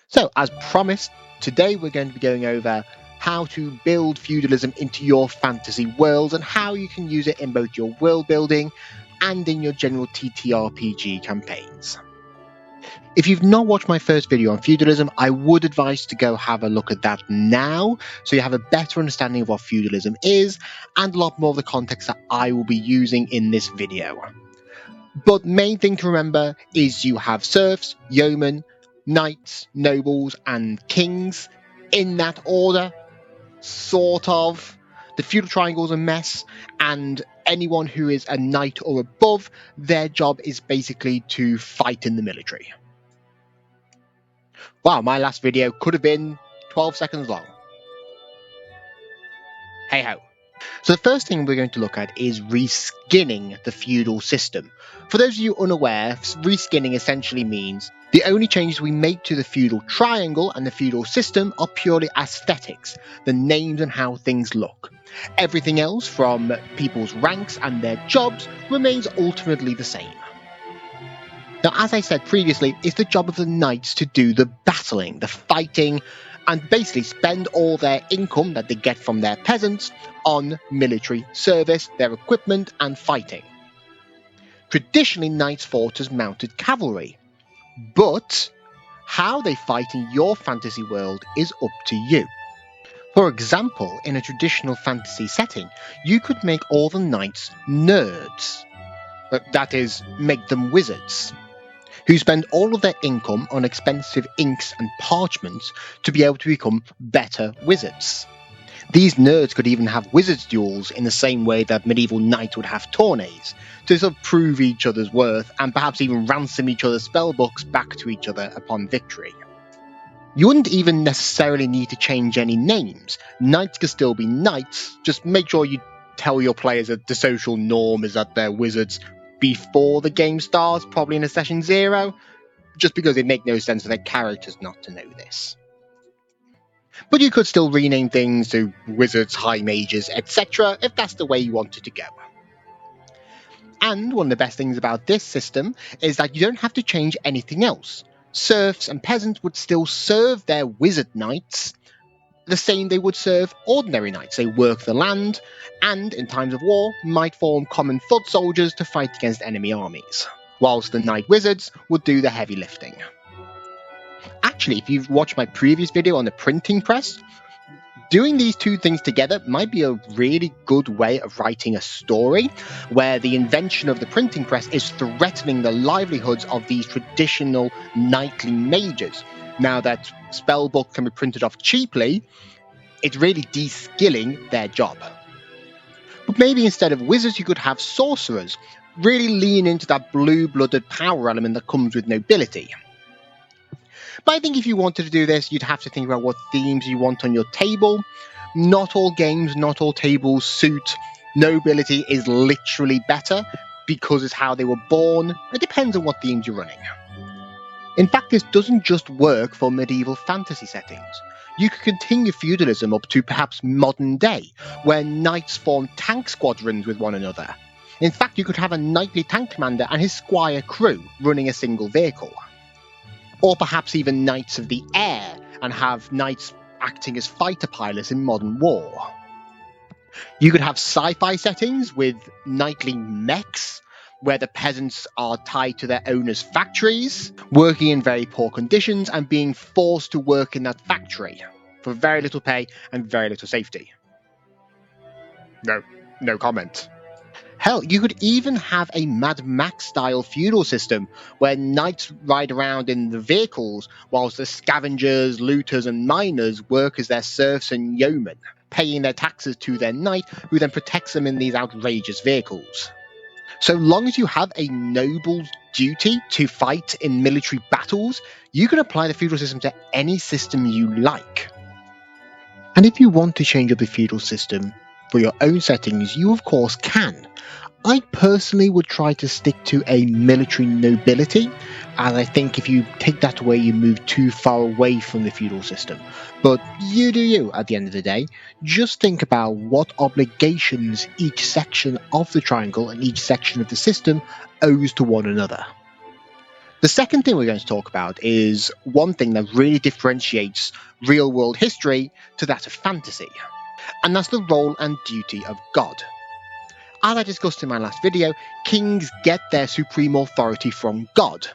So, as promised, today we're going to be going over how to build feudalism into your fantasy worlds and how you can use it in both your world building and in your general TTRPG campaigns. If you've not watched my first video on feudalism, I would advise to go have a look at that now so you have a better understanding of what feudalism is and a lot more of the context that I will be using in this video. But main thing to remember is you have serfs, yeomen, knights, nobles, and kings in that order, sort of. The feudal triangle's a mess, and anyone who is a knight or above, their job is basically to fight in the military. Wow, my last video could have been 12 seconds long. Hey ho. So the first thing we're going to look at is reskinning the feudal system. For those of you unaware, reskinning essentially means the only changes we make to the feudal triangle and the feudal system are purely aesthetics, the names and how things look. Everything else, from people's ranks and their jobs, remains ultimately the same. Now, as I said previously, it's the job of the knights to do the battling, the fighting, and basically spend all their income that they get from their peasants on military service, their equipment, and fighting. Traditionally, knights fought as mounted cavalry, but how they fight in your fantasy world is up to you. For example, in a traditional fantasy setting, you could make all the knights nerds. That is, make them wizards, who spend all of their income on expensive inks and parchments to be able to become better wizards. These nerds could even have wizards' duels in the same way that medieval knights would have tourneys, to sort of prove each other's worth and perhaps even ransom each other's spellbooks back to each other upon victory. You wouldn't even necessarily need to change any names. Knights could still be knights, just make sure you tell your players that the social norm is that they're wizards before the game starts, probably in a session 0, just because it makes no sense for their characters not to know this. But you could still rename things to wizards, high mages, etc. if that's the way you wanted to go. And one of the best things about this system is that you don't have to change anything else. Serfs and peasants would still serve their wizard knights the same they would serve ordinary knights. They work the land, and in times of war might form common foot soldiers to fight against enemy armies, whilst the knight wizards would do the heavy lifting. Actually, if you've watched my previous video on the printing press, doing these two things together might be a really good way of writing a story where the invention of the printing press is threatening the livelihoods of these traditional knightly mages. Now that spellbook can be printed off cheaply, it's really de-skilling their job. But maybe instead of wizards, you could have sorcerers, really lean into that blue-blooded power element that comes with nobility. But I think if you wanted to do this, you'd have to think about what themes you want on your table. Not all games, not all tables suit nobility is literally better because it's how they were born. It depends on what themes you're running. In fact, this doesn't just work for medieval fantasy settings. You could continue feudalism up to perhaps modern day, where knights form tank squadrons with one another. In fact, you could have a knightly tank commander and his squire crew running a single vehicle. Or perhaps even knights of the air, and have knights acting as fighter pilots in modern war. You could have sci-fi settings with knightly mechs, where the peasants are tied to their owners' factories, working in very poor conditions and being forced to work in that factory for very little pay and very little safety. No comment. Hell, you could even have a Mad Max-style feudal system where knights ride around in the vehicles whilst the scavengers, looters and miners work as their serfs and yeomen, paying their taxes to their knight who then protects them in these outrageous vehicles. So long as you have a noble duty to fight in military battles, you can apply the feudal system to any system you like. And if you want to change up the feudal system for your own settings, you of course can. I personally would try to stick to a military nobility, and I think if you take that away, you move too far away from the feudal system. But you do you at the end of the day. Just think about what obligations each section of the triangle and each section of the system owes to one another. The second thing we're going to talk about is one thing that really differentiates real world history to that of fantasy, and that's the role and duty of God. As I discussed in my last video, kings get their supreme authority from God,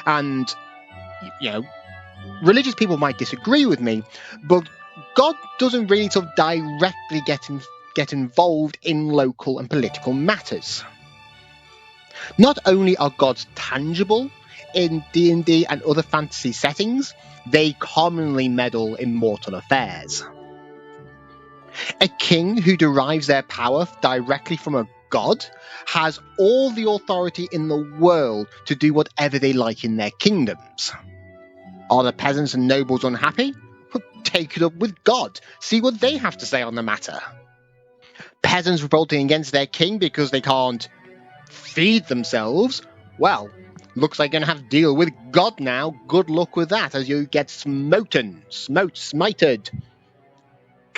and religious people might disagree with me, but God doesn't really sort of directly get involved in local and political matters. Not only are gods tangible in D&D and other fantasy settings, they commonly meddle in mortal affairs. A king who derives their power directly from a god has all the authority in the world to do whatever they like in their kingdoms. Are the peasants and nobles unhappy? Take it up with God. See what they have to say on the matter. Peasants revolting against their king because they can't feed themselves? Well, looks like you're going to have to deal with God now. Good luck with that as you get smited,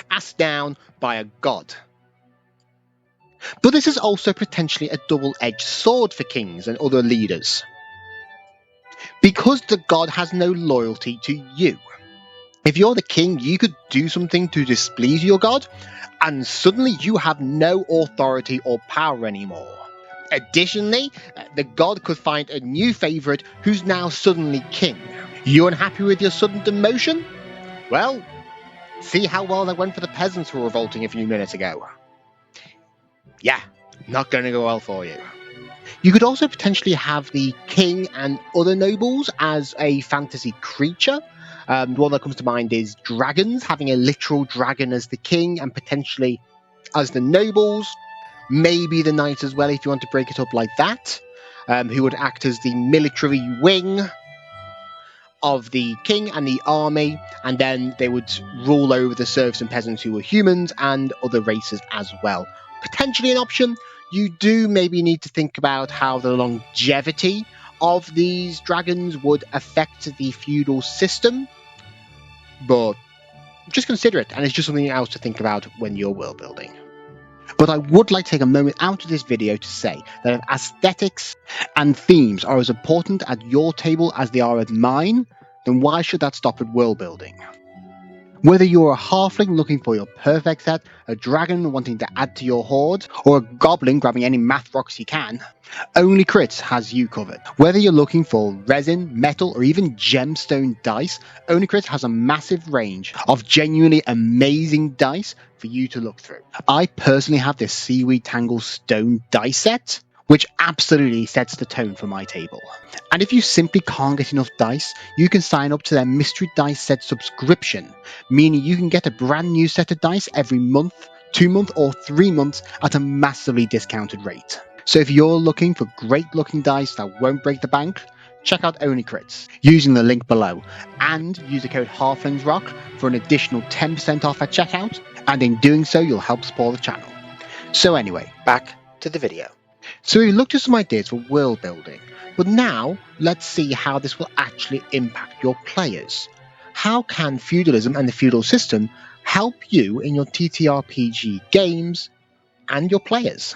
cast down by a god. But this is also potentially a double-edged sword for kings and other leaders. Because the god has no loyalty to you. If you're the king, you could do something to displease your god, and suddenly you have no authority or power anymore. Additionally, the god could find a new favourite who's now suddenly king. You unhappy with your sudden demotion? Well, see how well that went for the peasants who were revolting a few minutes ago. Yeah, not going to go well for you. You could also potentially have the king and other nobles as a fantasy creature. The one that comes to mind is dragons, having a literal dragon as the king and potentially as the nobles. Maybe the knights as well, if you want to break it up like that, who would act as the military wing of the king and the army, and then they would rule over the serfs and peasants who were humans and other races as well. Potentially an option. You do maybe need to think about how the longevity of these dragons would affect the feudal system, but just consider it, and it's just something else to think about when you're world building. But I would like to take a moment out of this video to say that if aesthetics and themes are as important at your table as they are at mine, then why should that stop at world building? Whether you're a halfling looking for your perfect set, a dragon wanting to add to your horde, or a goblin grabbing any math rocks you can, Only Crits has you covered. Whether you're looking for resin, metal, or even gemstone dice, Only Crits has a massive range of genuinely amazing dice for you to look through. I personally have this Seaweed Tangle Stone dice set, which absolutely sets the tone for my table. And if you simply can't get enough dice, you can sign up to their Mystery Dice Set subscription, meaning you can get a brand new set of dice every month, 2 months, or 3 months at a massively discounted rate. So if you're looking for great looking dice that won't break the bank, check out Only Crits using the link below, and use the code HALFLINGSROCK for an additional 10% off at checkout, and in doing so you'll help support the channel. So anyway, back to the video. So we looked at some ideas for world building, but now let's see how this will actually impact your players. How can feudalism and the feudal system help you in your TTRPG games and your players?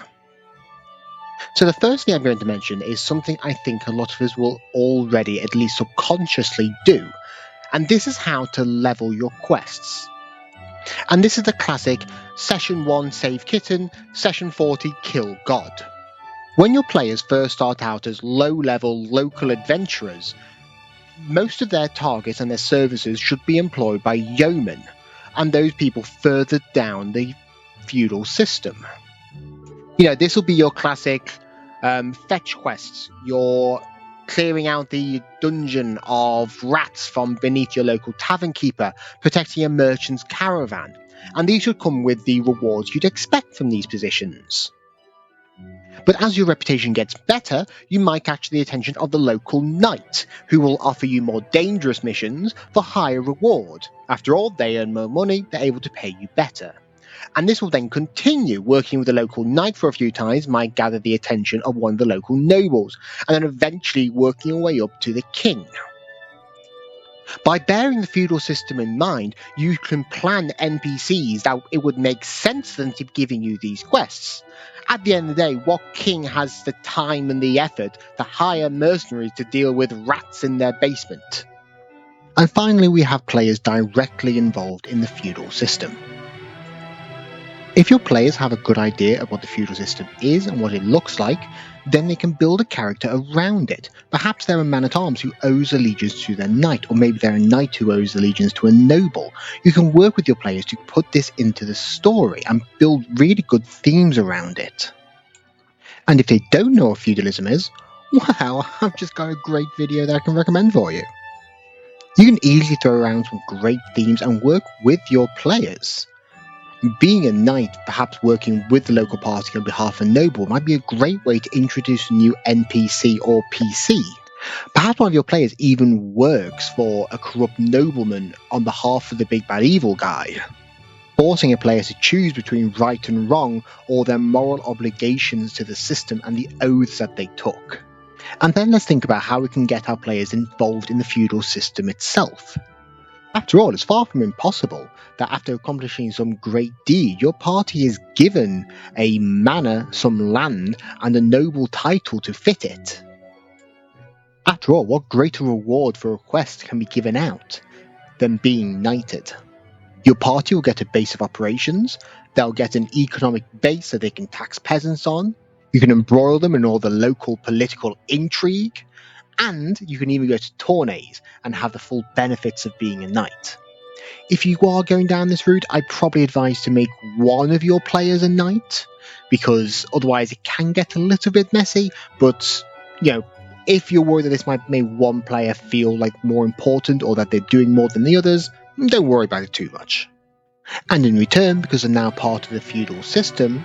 So the first thing I'm going to mention is something I think a lot of us will already at least subconsciously do, and this is how to level your quests. And this is the classic Session 1 Save Kitten, Session 40 Kill God. When your players first start out as low-level local adventurers, most of their targets and their services should be employed by yeomen, and those people further down the feudal system. This will be your classic fetch quests, your clearing out the dungeon of rats from beneath your local tavern keeper, protecting a merchant's caravan, and these should come with the rewards you'd expect from these positions. But as your reputation gets better, you might catch the attention of the local knight, who will offer you more dangerous missions for higher reward. After all, they earn more money, they're able to pay you better. And this will then continue. Working with the local knight for a few times might gather the attention of one of the local nobles, and then eventually working your way up to the king. By bearing the feudal system in mind, you can plan NPCs that it would make sense for them to be giving you these quests. At the end of the day, what king has the time and the effort to hire mercenaries to deal with rats in their basement? And finally, we have players directly involved in the feudal system. If your players have a good idea of what the feudal system is and what it looks like, then they can build a character around it. Perhaps they're a man-at-arms who owes allegiance to their knight, or maybe they're a knight who owes allegiance to a noble. You can work with your players to put this into the story and build really good themes around it. And if they don't know what feudalism is, well, I've just got a great video that I can recommend for you. You can easily throw around some great themes and work with your players. Being a knight, perhaps working with the local party on behalf of a noble, might be a great way to introduce a new NPC or PC. Perhaps one of your players even works for a corrupt nobleman on behalf of the big bad evil guy, forcing a player to choose between right and wrong or their moral obligations to the system and the oaths that they took. And then let's think about how we can get our players involved in the feudal system itself. After all, it's far from impossible that after accomplishing some great deed, your party is given a manor, some land, and a noble title to fit it. After all, what greater reward for a quest can be given out than being knighted? Your party will get a base of operations, they'll get an economic base that they can tax peasants on, you can embroil them in all the local political intrigue, and you can even go to tourneys and have the full benefits of being a knight. If you are going down this route, I'd probably advise to make one of your players a knight, because otherwise it can get a little bit messy, but, if you're worried that this might make one player feel like more important or that they're doing more than the others, don't worry about it too much. And in return, because they're now part of the feudal system,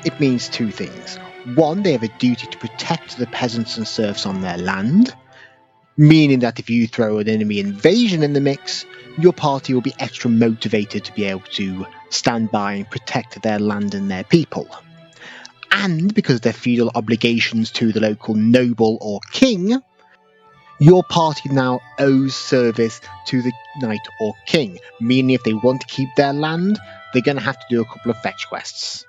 it means two things. One, they have a duty to protect the peasants and serfs on their land, meaning that if you throw an enemy invasion in the mix, your party will be extra motivated to be able to stand by and protect their land and their people. And because of their feudal obligations to the local noble or king, your party now owes service to the knight or king, meaning if they want to keep their land, they're going to have to do a couple of fetch quests.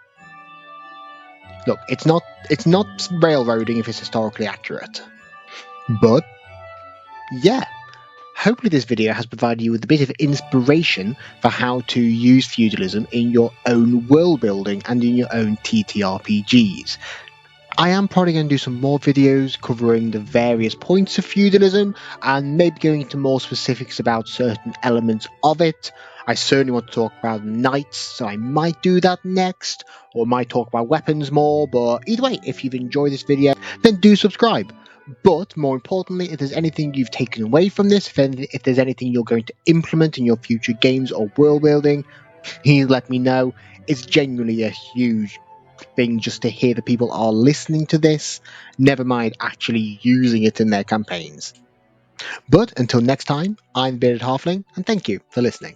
Look, it's not railroading if it's historically accurate. But, yeah, hopefully this video has provided you with a bit of inspiration for how to use feudalism in your own world building and in your own TTRPGs. I am probably going to do some more videos covering the various points of feudalism and maybe going into more specifics about certain elements of it. I certainly want to talk about knights, so I might do that next, or might talk about weapons more, but either way, if you've enjoyed this video, then do subscribe. But more importantly, if there's anything you've taken away from this, if there's anything you're going to implement in your future games or world building, please let me know. It's genuinely a huge thing just to hear that people are listening to this, never mind actually using it in their campaigns. But until next time, I'm Bearded Halfling, and thank you for listening.